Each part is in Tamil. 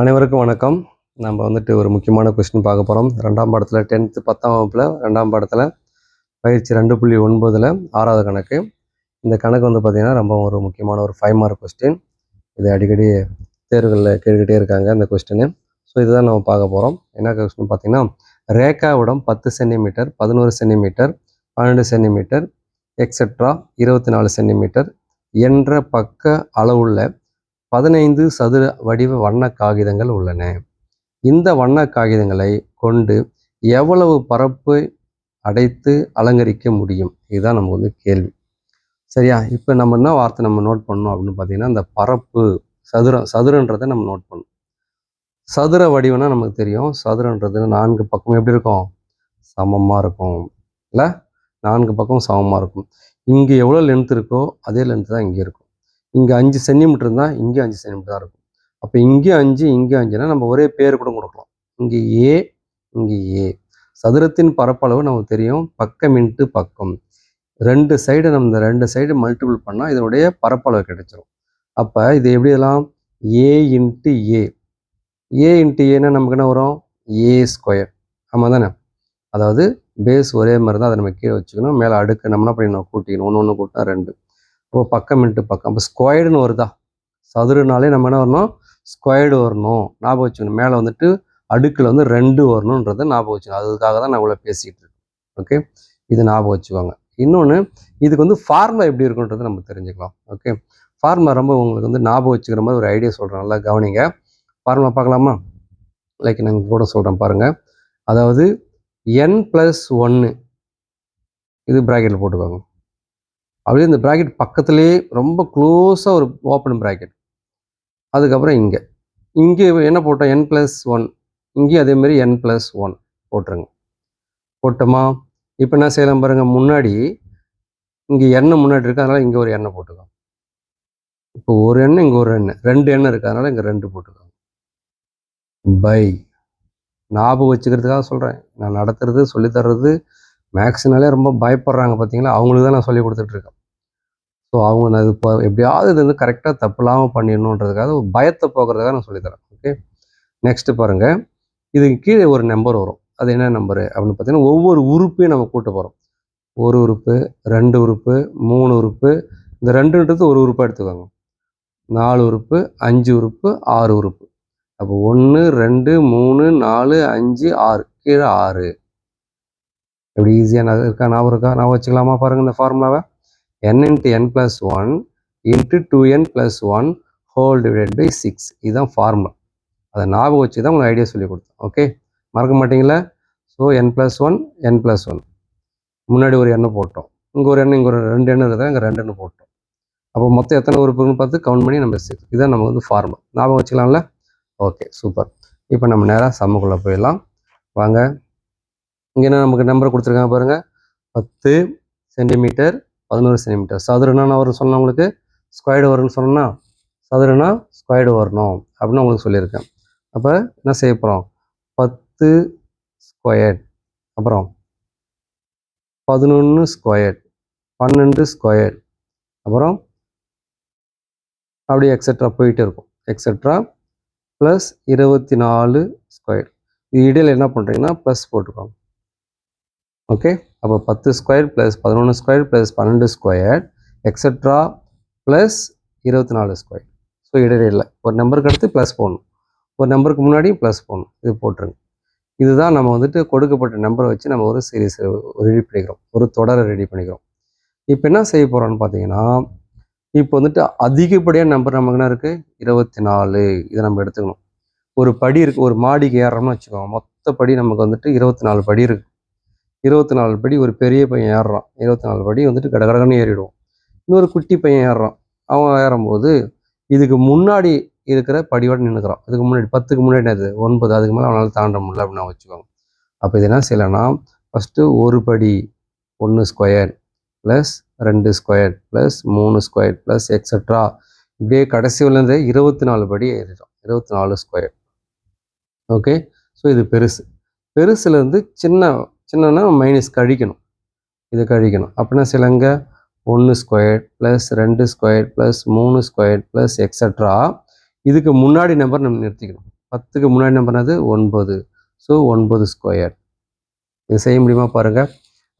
அனைவருக்கும் வணக்கம். நம்ம வந்துட்டு ஒரு முக்கியமான கொஸ்டின் பார்க்க போகிறோம். 2ஆம் பாடத்தில் 10th 10ஆம் வகுப்பில் 2ஆம் பாடத்தில் பயிற்சி 2.9 6வது கணக்கு. இந்த கணக்கு வந்து பார்த்திங்கன்னா ரொம்ப ஒரு முக்கியமான ஒரு 5 மார்க் கொஸ்டின். இது அடிக்கடி தேர்வுகளில் கேட்டுக்கிட்டே இருக்காங்க இந்த கொஸ்டின். ஸோ இதுதான் நம்ம பார்க்க போகிறோம். என்ன கொஸ்டின் பார்த்திங்கன்னா, ரேகாவிடம் 10 centimetre 11 centimetre 12 centimetre etcetera 24 centimetre என்ற பக்க அளவுள்ள 15 சதுர வடிவ வண்ண காகிதங்கள் உள்ளன. இந்த வண்ண காகிதங்களை கொண்டு எவ்வளவு பரப்பு அடைத்து அலங்கரிக்க முடியும்? இதுதான் நமக்கு வந்து கேள்வி. சரியா? இப்போ நம்ம என்ன வார்த்தை நம்ம நோட் பண்ணணும் அப்படின்னு பார்த்தீங்கன்னா, இந்த பரப்பு சதுரன்றதை நம்ம நோட் பண்ணணும். சதுர வடிவம்னா நமக்கு தெரியும். சதுரன்றது 4 பக்கம் எப்படி இருக்கும்? சமமாக இருக்கும். இல்லை, 4 பக்கம் சமமாக இருக்கும். இங்கே எவ்வளோ லென்த் இருக்கோ அதே லென்த் தான் இங்கே இருக்கும். இங்கே 5 சென்டிமீட்டர் இருந்தால் இங்கே 5 சென்டிமீட்டர் தான் இருக்கும். அப்போ இங்கே 5 இங்கே 5னா நம்ம ஒரே பேர் கூட கொடுக்கலாம். இங்கே ஏ இங்கே ஏ. சதுரத்தின் பரப்பளவு நமக்கு தெரியும், பக்கம் இன்ட்டு பக்கம். 2 சைடு நம்ம இந்த 2 சைடு மல்டிபிள் பண்ணால் இதனுடைய பரப்பளவு கிடைச்சிரும். அப்போ இது எப்படி எல்லாம் A into A. A into ஏன்னா நமக்கு என்ன வரும்? ஏ ஸ்கொயர். ஆமாம் தானே? அதாவது பேஸ் ஒரே மாதிரி தான், அதை நம்ம கீழே வச்சுக்கணும். மேலே அடுக்கு நம்ம என்ன பண்ணிடணும்? கூட்டிக்கணும். ஒன்று கூட்டினா 2. இப்போ பக்கம் இன்ட்டு பக்கம். அப்போ ஸ்கொயர்டுன்னு வருதா? சதுரனாலே நம்ம என்ன வரணும்? ஸ்கொயர்டு வரணும். ஞாபகம் வச்சுக்கணும். மேலே வந்துட்டு அடுக்கில் வந்து 2 வரணுன்றதை ஞாபகம் வச்சுக்கணும். அதுக்காக தான் நான் இவ்வளோ பேசிகிட்டு இருக்கேன். ஓகே, இது ஞாபகம் வச்சுக்கோங்க. இன்னொன்று, இதுக்கு வந்து ஃபார்முலா எப்படி இருக்குன்றதை நம்ம தெரிஞ்சுக்கலாம். ஓகே, ஃபார்முலா ரொம்ப உங்களுக்கு வந்து ஞாபகம் வச்சுக்கிற மாதிரி ஒரு ஐடியா சொல்கிறேன், நல்லா கவனிங்க. ஃபார்முலா பார்க்கலாமா? லைக் நான் கூட சொல்கிறேன் பாருங்கள். அதாவது n+1 இது ப்ராக்கெட்டில் போட்டுக்கோங்க. அப்படியே இந்த ப்ராக்கெட் பக்கத்துலேயே ரொம்ப க்ளோஸாக ஒரு ஓப்பன் ப்ராக்கெட். அதுக்கப்புறம் இங்கே என்ன போட்டோம்? n+1. இங்கேயும் அதேமாதிரி n+1 போட்டுருங்க. போட்டோமா? இப்போ என்ன செய்யலாம் பாருங்கள். முன்னாடி இங்கே எண்ணெய் முன்னாடி இருக்குது, அதனால் இங்கே ஒரு எண்ணெய் போட்டுக்கோங்க. இப்போ ஒரு எண்ணெய் இங்கே ஒரு எண்ணெய், 2 எண்ணெய் இருக்குது, அதனால் இங்கே 2 போட்டுக்கோங்க. பை ஞாபகம் வச்சுக்கிறதுக்காக சொல்கிறேன். நான் நடத்துறது சொல்லித்தர்றது மேக்ஸ்னாலே ரொம்ப பயப்படுறாங்க பார்த்தீங்களா? அவங்களுக்கு தான் நான் சொல்லி கொடுத்துட்ருக்கேன். ஸோ அவங்க நான் இது இப்போ எப்படியாவது இது வந்து கரெக்டாக தப்பு இல்லாமல் பண்ணிடணுன்றதுக்காக ஒரு பயத்தை போக்குறதுக்காக நான் சொல்லித்தரேன். ஓகே, நெக்ஸ்ட்டு பாருங்கள். இதுக்கு கீழே ஒரு நம்பர் வரும். அது என்ன நம்பரு அப்படின்னு பார்த்தீங்கன்னா, ஒவ்வொரு உறுப்பையும் நம்ம கூட்ட போகிறோம். 1 உறுப்பு, 2 உறுப்பு, 3 உறுப்பு. இந்த 2ன்றது ஒரு உறுப்பாக எடுத்துக்கோங்க. 4 உறுப்பு, 5 உறுப்பு, 6 உறுப்பு. அப்போ 1 2 3 4 5 6, கீழே 6. எப்படி ஈஸியாக இருக்கா? ஞாபகம் வச்சுக்கலாமா? பாருங்கள் இந்த ஃபார்முலாவை. n × n+1 × 2n+1 whole divided by 6. இதுதான் ஃபார்முலா. அதை ஞாபகம் வச்சு தான் உங்களுக்கு ஐடியா சொல்லி கொடுத்தேன். ஓகே, மறக்க மாட்டிங்களா? ஸோ n+1 n+1 முன்னாடி ஒரு எண்ணெய் போட்டோம், இங்கே ஒரு எண்ணெய், இங்கே ஒரு 2 எண்ணெய் இருக்கிறதா, இங்கே 2 எண்ணெய் போட்டோம். அப்போ மொத்தம் எத்தனை உறுப்புன்னு பார்த்து கவுண்ட் பண்ணி நம்ம 6. இதுதான் நமக்கு வந்து ஃபார்முலா. ஞாபகம் வச்சுக்கலாம்ல? Okay, super. இப்போ நம்ம நேராக சம்முக்குள்ளே போயிடலாம் வாங்க. இங்கே என்ன நமக்கு நம்பர் கொடுத்துருக்காங்க பாருங்கள். 10 சென்டிமீட்டர் 11 சென்டிமீட்டர். சதுரனா நான் வரும் சொன்னேன் உங்களுக்கு, ஸ்கொயர்டு வரும்னு சொன்னேன்னா, சதுரனா ஸ்கொயர்டு வரணும் அப்படின்னு உங்களுக்கு சொல்லியிருக்கேன். அப்போ என்ன செய்ய போகிறோம்? 10 ஸ்கொயர்ட், அப்புறம் 11 ஸ்கொயர்ட், 12 ஸ்கொயர்ட், அப்புறம் அப்படியே எக்ஸெட்ரா போயிட்டே இருக்கும். Etcetera plus 24 square. இது இடையில் என்ன பண்ணுறீங்கன்னா ப்ளஸ் போட்டுக்கோங்க. ஓகே, அப்போ 10 square plus 11 square plus 12 square etcetera plus 24 square. So இடையில ஒரு நம்பருக்கு அடுத்து ப்ளஸ் போடணும், ஒரு நம்பருக்கு முன்னாடி ப்ளஸ் போடணும். இது போட்டுருங்க. இதுதான் நம்ம வந்துட்டு கொடுக்கப்பட்ட நம்பரை வச்சு நம்ம ஒரு சீரீஸ் ரெடி பண்ணிக்கிறோம், ஒரு தொடரை ரெடி பண்ணிக்கிறோம். இப்போ என்ன செய்ய போகிறோம்னு பார்த்தீங்கன்னா, இப்போ வந்துட்டு அதிகப்படியான நம்பர் நமக்கு என்ன இருக்குது? 24. இதை நம்ம எடுத்துக்கணும். ஒரு படி இருக்குது, ஒரு மாடிக்கு ஏறுறோம்னு வச்சுக்கோங்க. மொத்த படி நமக்கு வந்துட்டு 24 படி இருக்குது. 24 படி ஒரு பெரிய பையன் ஏறுறான். 24 படி வந்துட்டு கடகடன்னு ஏறிடுவோம். இன்னொரு குட்டி பையன் ஏறுறான். அவன் ஏறும்போது இதுக்கு முன்னாடி இருக்கிற படியோட நின்றுக்கிறான். இதுக்கு முன்னாடி 10க்கு முன்னாடி அது 9, அதுக்கு மேலே அவனால் தாண்ட முடியல அப்படின்னு நான் வச்சுக்கோங்க. அப்போ இது என்ன செய்யலைன்னா, ஃபஸ்ட்டு ஒரு படி 1 square plus 2 square plus 3 square plus etcetera இப்படியே கடைசியிலேருந்து 24 படி ஏறிடும். 24 ஸ்கொயர். ஓகே, ஸோ இது பெருசு. பெருசுலேருந்து சின்னன்னா மைனஸ் கழிக்கணும். இது கழிக்கணும். அப்படின்னா சிலங்க 1 square plus 2 square plus 3 square plus etcetera இதுக்கு முன்னாடி நம்பர் நம்ம நிறுத்திக்கணும். 10க்கு முன்னாடி நம்பர் என்னது 9. So 9 square. இது செய்ய முடியுமா பாருங்கள்.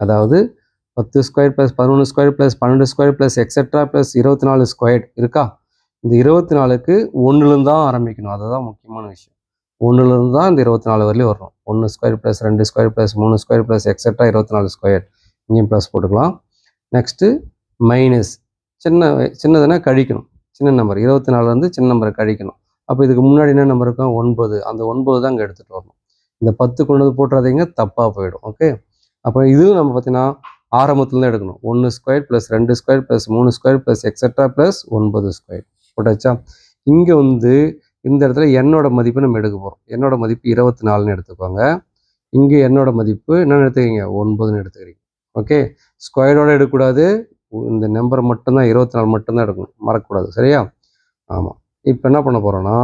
அதாவது 10 square plus 11 square plus 12 square plus etcetera plus 24 square இருக்கா? இந்த 24க்கு 1லேருந்து தான் ஆரம்பிக்கணும். அதுதான் முக்கியமான விஷயம். 1லேருந்து தான் இந்த 24 வரலையும் வரணும். 1 square plus 2 square plus 3 square plus etcetera 24 square. இங்கேயும் ப்ளஸ் போட்டுக்கலாம். நெக்ஸ்ட்டு மைனஸ் சின்னதுன்னா கழிக்கணும். சின்ன நம்பர் 24லேருந்து சின்ன நம்பரை கழிக்கணும். அப்போ இதுக்கு முன்னாடி என்ன நம்பர் இருக்கும்? 9. அந்த 9 தான் இங்கே எடுத்துகிட்டு வரணும். இந்த 10 கொண்டு வந்து போட்டுறாதீங்க, தப்பாக போயிடும். ஓகே. அப்போ இதுவும் நம்ம பார்த்தீங்கன்னா ஆரம்பத்துலேருந்து எடுக்கணும். 1 square plus 2 square plus 3 square plus etcetera plus 9 square போட்டாச்சா? இங்கே வந்து இந்த இடத்துல என்னோட மதிப்பு நம்ம எடுக்க போகிறோம். என்னோட மதிப்பு 24ன்னு எடுத்துக்கோங்க. இங்கே என்னோட மதிப்பு என்னென்னு எடுத்துக்கிறீங்க? 9ன்னு எடுத்துக்கிறீங்க. ஓகே. ஸ்கொயரோடு எடுக்கக்கூடாது. இந்த நம்பர் மட்டும்தான் 24 மட்டும்தான் எடுக்கணும், மறக்கக்கூடாது. சரியா? ஆமாம். இப்போ என்ன பண்ண போகிறோன்னா,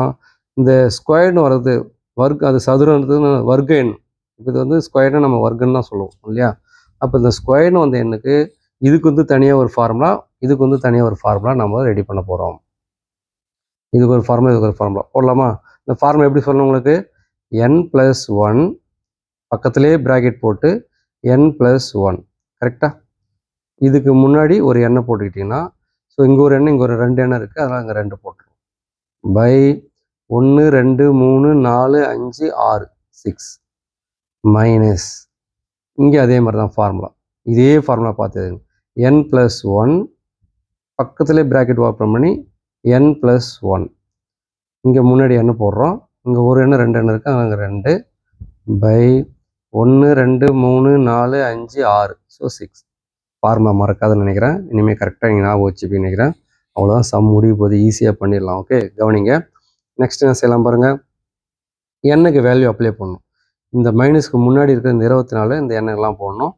இந்த ஸ்கொயர்னு வர்றது அது சதுரன்றது வர்க்க எண். இப்போ இது வந்து ஸ்கொயர்னு நம்ம வர்க்கன்னு தான் சொல்லுவோம் இல்லையா? அப்போ இந்த ஸ்கொயர்னு வந்த எண்ணுக்கு இதுக்கு வந்து தனியாக ஒரு ஃபார்முலா, இதுக்கு வந்து தனியாக ஒரு ஃபார்முலா நம்ம ரெடி பண்ண போகிறோம். இதுக்கு ஒரு ஃபார்முலா, இதுக்கு ஒரு ஃபார்முலா போடலாமா? இந்த ஃபார்முலா எப்படி சொல்லணும் உங்களுக்கு? n+1 பக்கத்துலேயே ப்ராக்கெட் போட்டு n+1 கரெக்டாக? இதுக்கு முன்னாடி ஒரு எண்ணை போட்டுக்கிட்டிங்கன்னா, ஸோ இங்கே ஒரு எண்ணெய், இங்கே ஒரு 2 எண்ணெய் இருக்குது, அதனால் இங்கே 2 போட்டுருவோம். பை 1 2 3 4 5 6 6 மைனஸ் இங்கே அதே மாதிரி தான் ஃபார்முலா. இதே ஃபார்முலா பார்த்துங்க. n+1 பக்கத்துலேயே ப்ராக்கெட் ஓப்பன் பண்ணி n+1 இங்கே முன்னாடி எண்ணெய் போடுறோம். இங்கே ஒரு எண்ணெய் 2 எண்ணெய் இருக்குது, அங்கே 2 பை 1 2 3 4 5 6 ஸோ 6. ஃபார்முலா மறக்காதுன்னு நினைக்கிறேன். இனிமேல் கரெக்டாக நீங்கள் ஞாபகம் வச்சுப்பீன்னு நினைக்கிறேன். அவ்வளோதான், சம் முடிவு போது ஈஸியாக பண்ணிடலாம். ஓகே, கவனிங்க. நெக்ஸ்ட் என்ன செய்யலாம் பாருங்கள். எண்ணுக்கு வேல்யூ அப்ளை பண்ணணும். இந்த மைனஸ்க்கு முன்னாடி இருக்கிற இந்த 24 இந்த எண்ணுக்கெல்லாம் போடணும்.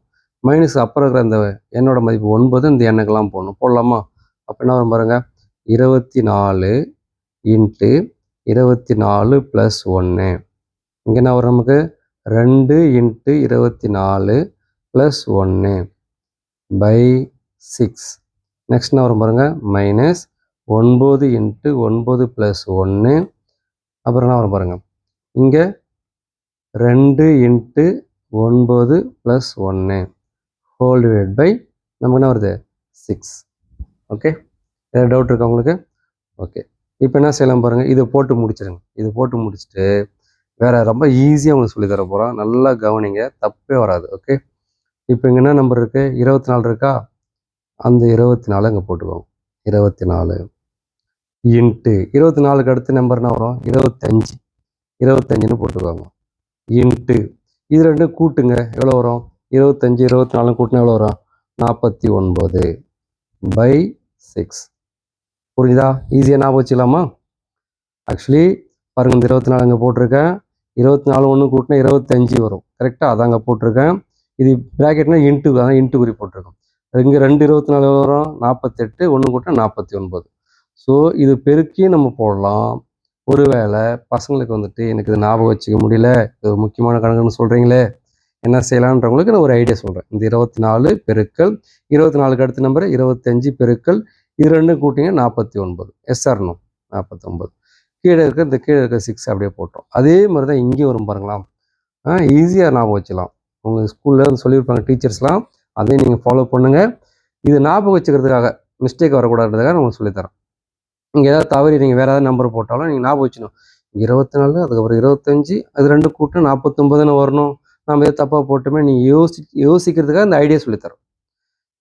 மைனஸ்க்கு அப்புறம் இருக்கிற இந்த எண்ணோட மதிப்பு 9 இந்த எண்ணுக்கெல்லாம் போடணும். போடலாமா? அப்போ என்ன வரும் பாருங்கள். 24 இன்ட்டு 24 + 1. இங்கே என்ன வரும் நமக்கு? 2 இன்ட்டு 24 + 1 பை 6. நெக்ஸ்ட் என்ன வரும் பாருங்கள். Minus 9 into 9 + 1. அப்புறம் என்ன வரும் பாருங்கள். இங்கே 2 இன்ட்டு 9 + 1 ஹோல் டிவைட் பை நமக்கு என்ன வருது? 6. ஓகே, ஏதாவது டவுட் இருக்கா உங்களுக்கு? ஓகே, இப்போ என்ன செய்யலாம் பாருங்கள். இதை போட்டு முடிச்சிடுங்க. இது போட்டு முடிச்சுட்டு வேறு ரொம்ப ஈஸியாக உங்களுக்கு சொல்லி தர போகிறோம். நல்லா கவனிங்க, தப்பே வராது. ஓகே, இப்போ இங்கே என்ன நம்பர் இருக்குது? 24 இருக்கா? அந்த 24 இங்கே போட்டுக்கோங்க. 24 இன்ட்டு 24க்கு அடுத்த நம்பர் என்ன வரும்? 25. 25ன்னு போட்டுக்கோங்க. இன்ட்டு இது ரெண்டும் கூட்டுங்க. எவ்வளோ வரும்? 25 24 கூட்டினா எவ்வளோ வரும்? 49 பை 6. புரிஞ்சுதா? ஈஸியாக ஞாபகம் வச்சுக்கலாமா? ஆக்சுவலி பாருங்கள், இந்த 24 அங்கே போட்டிருக்கேன். 24 ஒன்று கூட்டினா 25 வரும். கரெக்டாக அதான் அங்கே போட்டிருக்கேன். இது ப்ராக்கெட்னா இன்ட்டு, அதான் இன்ட்டு குறி போட்டிருக்கோம். இங்கே 2 24 வரும், 48 ஒன்று கூட்டினா 49. ஸோ இது பெருக்கி நம்ம போடலாம். ஒருவேளை பசங்களுக்கு வந்துட்டு எனக்கு இது ஞாபகம் வச்சுக்க முடியல, இது ஒரு முக்கியமான கணக்குன்னு சொல்கிறீங்களே, என்ன செய்யலான்றவங்களுக்கு நான் ஒரு ஐடியா சொல்கிறேன். இந்த 24 பெருக்கல் 24க்கு அடுத்த நம்பர் 25 பெருக்கல் இது ரெண்டும் கூட்டிங்க 49. S R no? 49. கீழே இருக்க 6 அப்படியே போட்டோம். அதே மாதிரி தான் இங்கேயும் வரும் பாருங்களா. ஈஸியாக ஞாபகம் வச்சுக்கலாம். உங்கள் ஸ்கூலில் சொல்லியிருப்பாங்க டீச்சர்ஸ்லாம், அதையும் நீங்கள் ஃபாலோ பண்ணுங்கள். இது ஞாபகம் வச்சுக்கிறதுக்காக, மிஸ்டேக் வரக்கூடாதுன்றதுக்காக நான் சொல்லித்தரேன். நீங்கள் ஏதாவது தவறி நீங்கள் வேறு ஏதாவது நம்பர் போட்டாலும் நீங்கள் ஞாபகம் வச்சுக்கணும். 24 அதுக்கப்புறம் 25 அது ரெண்டு கூட்டினா 49 வரணும். நம்ம எதாவது தப்பாக போட்டோமே நீங்கள் யோசிக்கிறதுக்காக இந்த ஐடியா சொல்லித்தரோம்.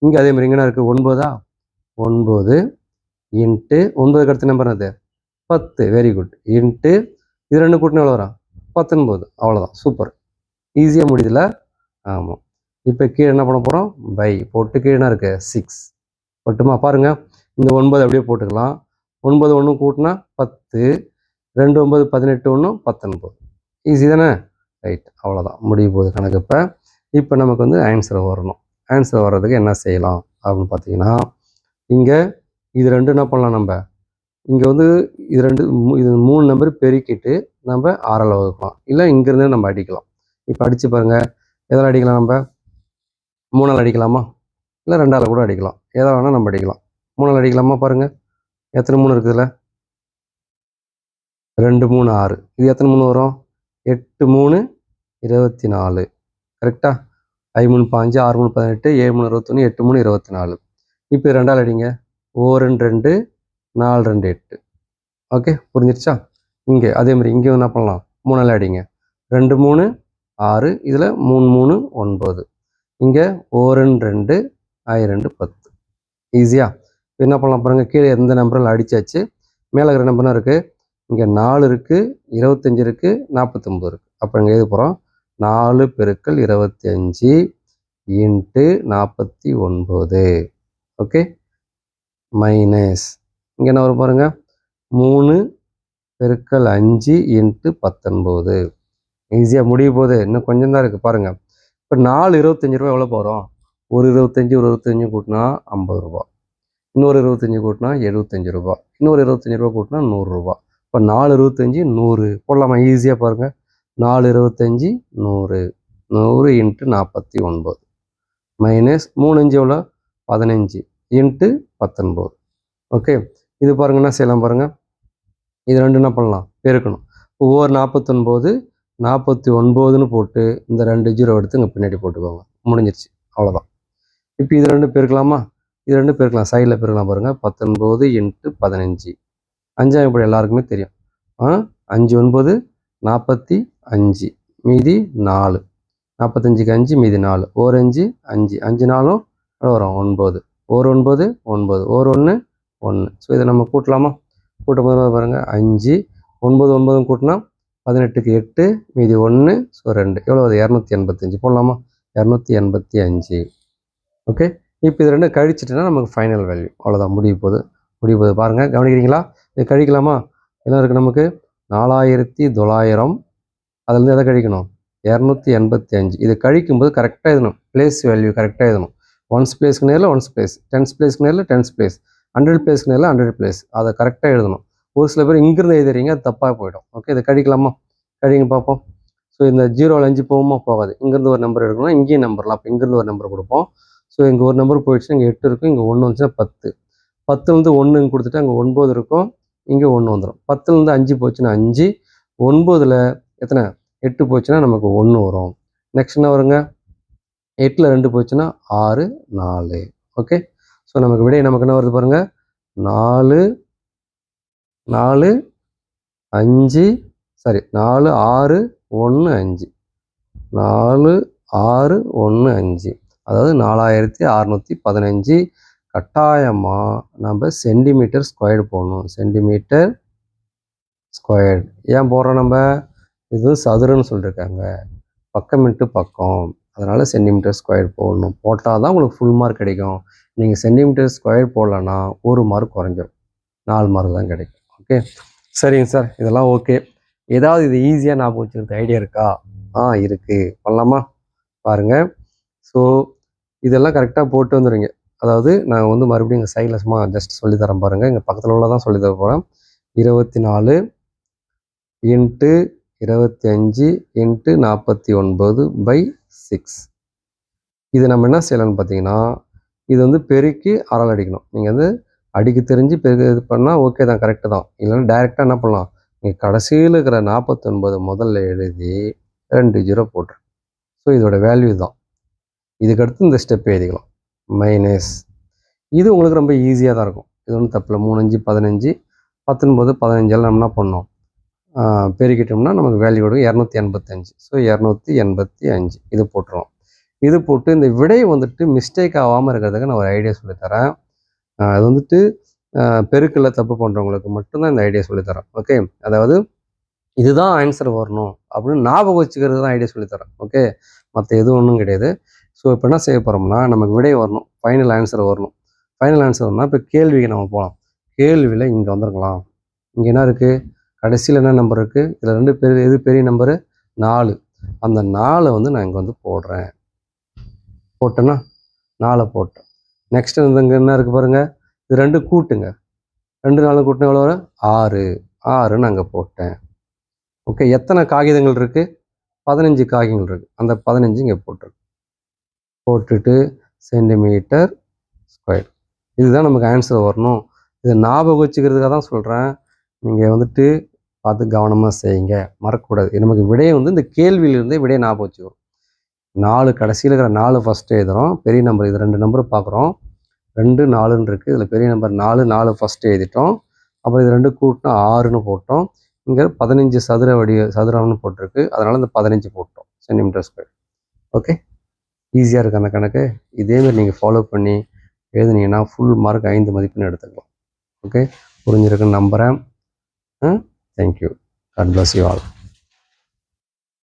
இங்கே அதே மாதிரி எங்கன்னா இருக்குது 9 9 இன்ட்டு 9க்கு அடுத்த நம்பர் அது 10. Very good. இன்ட்டு இது ரெண்டு கூட்டினா எவ்வளோ வரும்? 19. அவ்வளோதான், சூப்பர், ஈஸியாக முடியுதுல? ஆமாம். இப்போ கீழே என்ன பண்ண போகிறோம்? பை போட்டு கீழே என்ன இருக்குது? 6 போட்டுமா? பாருங்கள், இந்த 9 அப்படியே போட்டுக்கலாம். 9 ஒன்று கூட்டினா 10, 2 9 18 1 19. ஈஸி தானே? ரைட், அவ்வளோதான், முடிய போகுது கணக்கு. இப்போ நமக்கு வந்து ஆன்சர் வரணும். ஆன்சர் வர்றதுக்கு என்ன செய்யலாம் அப்படின்னு பார்த்தீங்கன்னா, இங்கே இது ரெண்டு என்ன பண்ணலாம் நம்ம? இங்கே வந்து இது 3 நம்பர் பெருக்கிட்டு நம்ம 6ஆல் வகுக்கலாம். இல்லை இங்கேருந்தே நம்ம அடிக்கலாம். இப்போ அடித்து பாருங்கள், எதால் அடிக்கலாம்? நம்ம 3ஆல் அடிக்கலாமா? இல்லை 2ஆல் கூட அடிக்கலாம். எதை வேணால் நம்ம அடிக்கலாம். 3ஆல் அடிக்கலாமா? பாருங்கள், எத்தனை 3 இருக்குதுல்ல? 2 3 6. இது எத்தனை 3 வரும்? 8 3 24. கரெக்டா? 5 3 5 6 3 18 7 3 21 8 3 24. இப்போ 2ஆல் அடிங்க. 2 2 4 2 8. ஓகே, புரிஞ்சிருச்சா? இங்கே அதே மாதிரி இங்கே என்ன பண்ணலாம்? 3ஆல் அடிங்க. 2 3 6. இதில் 3 3 9. இங்கே 1 2 I 2 10. ஈஸியா? என்ன பண்ணலாம் பாருங்கள், கீழே எந்த நம்பரில் அடித்தாச்சு. மேலே இருக்கிற நம்பர்னா இருக்குது. இங்கே 4 இருக்குது, 25 இருக்குது, 49 இருக்குது. அப்போ இங்கே எழுத போகிறோம் 4 பெருக்கல் 25 இன்ட்டு 49. ஓகே, மைனஸ் இங்கே என்ன வரும் பாருங்கள், 3 பெருக்கல் 5 இன்ட்டு 19. ஈஸியாக முடிய போகுது. இன்னும் கொஞ்சம் தான் இருக்குது பாருங்கள். இப்போ 4 25 ரூபா எவ்வளோ போகிறோம்? ஒரு 25 ஒரு 25 கூட்டினா 50 ரூபா. இன்னொரு 25 கூட்டினா 75 ரூபா. இன்னொரு 25 ரூபா கூட்டினா 100 ரூபா. இப்போ 4 25 100 போடலாமா? ஈஸியாக பாருங்கள். 4 25 100. 100 இன்ட்டு 49 மைனஸ் 3 5 எவ்வளோ? 15 இன்ட்டு 19. ஓகே, இது பாருங்க என்ன செய்யலாம் பாருங்கள். இது ரெண்டு என்ன பண்ணலாம்? பெருக்கணும். ஒவ்வொரு 49 49ன்னு போட்டு இந்த 2 0 எடுத்து இங்கே பின்னாடி போட்டுக்கோங்க. முடிஞ்சிருச்சு, அவ்வளோதான். இப்போ இது ரெண்டு பெருக்கலாமா? இது ரெண்டு பெருக்கலாம், சைடில் பெருக்கலாம் பாருங்கள். 19 இன்ட்டு 15. 5ஆம் இப்படி எல்லாருக்குமே தெரியும். 5 9 45 மீதி 4. 45க்கு 5 மீதி 4. 1 5 5 5 4 வரும் 9. 1 9 9 1 1 1. ஸோ இதை நம்ம கூட்டலாமா? கூட்டும் போது பாருங்கள், 5 9 9 கூட்டினா 18க்கு 8 மீதி 1. ஸோ 2 எவ்வளோ? 285 போடலாமா? 285. ஓகே, இப்போ இது ரெண்டும் கழிச்சிட்டுனா நமக்கு ஃபைனல் வேல்யூ அவ்வளோதான். முடிய போகுது பாருங்கள். கவனிக்கிறீங்களா? இது கழிக்கலாமா? என்ன இருக்குது நமக்கு? 4900. அதுலேருந்து எதை கழிக்கணும்? 285. இது கழிக்கும்போது கரெக்டாக எழுதணும். பிளேஸ் வேல்யூ கரெக்டாக எழுதணும். ஒன்ஸ் பிளேஸ்க்கு நேரில் ஒன்ஸ் பிளேஸ், டென்ஸ் பிளேஸ்க்கு நேரில் டென்ஸ் பிளேஸ், 100 பிளேஸ்க்கு நேரில் 100 பிளேஸ். அதை கரெக்டாக எழுதணும். ஒரு சில பேர் இங்கிருந்து எழுதுறீங்க, அது தப்பாக போயிடும். ஓகே, இதை கழிக்கலாமா? கழிங்க பார்ப்போம். ஸோ இந்த 0ல் 5 போகுமா? போகாது. இங்கேருந்து ஒரு நம்பர் எடுக்கணும், இங்கேயும் நம்பர்லாம். அப்போ இங்கேருந்து ஒரு நம்பர் கொடுப்போம். ஸோ இங்கே ஒரு நம்பர் போயிடுச்சுன்னா இங்கே 8 இருக்கும், இங்கே 1 வந்துச்சுன்னா 10. 10லேருந்து 1 கொடுத்துட்டு அங்கே 9 இருக்கும், இங்கே 1 வந்துடும். 10லேருந்து 5 போச்சுன்னா 5. 9ல் எத்தனை? 8 போச்சுன்னா நமக்கு 1 வரும். நெக்ஸ்ட் என்ன வருங்க? 8ல் 2 போச்சுன்னா 6 4. ஓகே, ஸோ நமக்கு விடை நமக்கு என்ன வருது பாருங்கள், 4 4 5 சாரி 4 6 1 5. 4 6 1 5, அதாவது 4615. கட்டாயமாக நம்ம சென்டிமீட்டர் ஸ்கொயர்டு போடணும். சென்டிமீட்டர் ஸ்கொயர்டு ஏன் போடுறோம்? நம்ம இது சதுரன்னு சொல்லியிருக்காங்க, பக்கம் இன்ட்டு பக்கம், அதனால் சென்டிமீட்டர் ஸ்கொயர் போடணும். போட்டால் தான் உங்களுக்கு ஃபுல் மார்க் கிடைக்கும். நீங்கள் சென்டிமீட்டர் ஸ்கொயர் போடலன்னா 1 மார்க் குறைஞ்சிடும், 4 மார்க் தான் கிடைக்கும். ஓகே, சரிங்க சார், இதெல்லாம் ஓகே. ஏதாவது இது ஈஸியாக ஞாபகம் வச்சுக்கிறது ஐடியா இருக்கா? இருக்குது, பண்ணலாமா? பாருங்கள். ஸோ இதெல்லாம் கரெக்டாக போட்டு வந்துடுங்க. அதாவது நான் வந்து மறுபடியும் இங்கே சைடில் சும்மா ஜஸ்ட் சொல்லித்தரேன் பாருங்கள். இங்கே பக்கத்தில் உள்ள தான் சொல்லித்தர போகிறேன். 24 இன்ட்டு 25 இன்ட்டு 49/6. இது நம்ம என்ன செய்யலாம்னு பார்த்தீங்கன்னா, இது வந்து பெருக்கி அரால் அடிக்கணும். நீங்கள் வந்து அடிக்க தெரிஞ்சு பெருக்கு இது பண்ணால் ஓகே தான், கரெக்டு தான். இல்லைன்னா டைரெக்டாக என்ன பண்ணலாம், நீங்கள் கடைசியில் இருக்கிற 49 முதல்ல எழுதி 2 0 போட்டுரு. ஸோ இதோட வேல்யூ தான். இதுக்கடுத்து இந்த ஸ்டெப் எழுதிக்கலாம், மைனஸ். இது உங்களுக்கு ரொம்ப ஈஸியாக தான் இருக்கும். இது ஒன்றும் தப்பில்லை. 3 5 15 19 15 எல்லாம் நம்ம என்ன பண்ணோம், பெருக்கிட்டோம்னா நமக்கு வேல்யூ கொடுக்கும் 285. ஸோ 285 இது போட்டுருவோம். இது போட்டு இந்த விடை வந்துட்டு மிஸ்டேக் ஆகாமல் இருக்கிறதுக்கு நான் ஒரு ஐடியா சொல்லித்தரேன். அது வந்துட்டு பெருக்கில் தப்பு பண்ணுறவங்களுக்கு மட்டும்தான் இந்த ஐடியா சொல்லித்தரேன். ஓகே, அதாவது இதுதான் ஆன்சர் வரணும் அப்படின்னு ஞாபகம் வச்சுக்கிறது தான் ஐடியா சொல்லித்தரேன். ஓகே, மற்ற எதுவும் ஒன்றும் கிடையாது. ஸோ இப்போ என்ன செய்ய போகிறோம்னா, நமக்கு விடை வரணும், ஃபைனல் ஆன்சர் வரணும். ஃபைனல் ஆன்சர் வரணும்னா இப்போ கேள்விக்கு நம்ம போகலாம். கேள்வியில் இங்கே வந்துருக்கலாம். இங்கே என்ன இருக்குது? கடைசியில் என்ன நம்பர் இருக்குது? இதில் 2 பேர் எது பெரிய நம்பரு? 4. அந்த 4 வந்து நான் இங்கே வந்து போடுறேன். போட்டேன்னா 4 போட்டேன். நெக்ஸ்ட் இங்கே என்ன இருக்குது பாருங்கள், இது 2 கூட்டுங்க. 2 4 கூட்டினா எவ்வளோ வரும்? 6. 6 நான் அங்கே போட்டேன். ஓகே, எத்தனை காகிதங்கள் இருக்குது? 15 காகிதங்கள் இருக்குது. அந்த 15 இங்கே போட்டுருக்கு. போட்டுட்டு சென்டிமீட்டர் ஸ்கொயர், இதுதான் நமக்கு ஆன்சர் வரணும். இதை ஞாபகம் வச்சுக்கிறதுக்காக தான் சொல்கிறேன். நீங்கள் வந்துட்டு பார்த்து கவனமாக செய்யுங்க, மறக்கக்கூடாது. நமக்கு விடையை வந்து இந்த கேள்வியிலிருந்தே விடையை ஞாபகம் வச்சுக்கிறோம். 4 கடைசியில் இருக்கிற 4 ஃபஸ்ட்டு எழுதுகிறோம், பெரிய நம்பர் இது 2 நம்பர் பார்க்குறோம், 2 4ன்னு இருக்குது, இதில் பெரிய நம்பர் 4, 4 ஃபஸ்ட்டு எழுதிட்டோம். அப்புறம் இது 2 கூட்டினா 6ன்னு போட்டோம். இங்கே 15 சதுரம்னு போட்டிருக்கு, அதனால் இந்த 15 போட்டோம் சென்டிமீட்டர் ஸ்கொயர். ஓகே, ஈஸியாக இருக்குது அந்த கணக்கு. இதேமாதிரி நீங்கள் ஃபாலோ பண்ணி எழுதுனீங்கன்னா ஃபுல் மார்க் 5 மதிப்பெண் எடுத்துக்கலாம். ஓகே, புரிஞ்சிருக்குன்னு நம்புகிறேன். Thank you. God bless you all.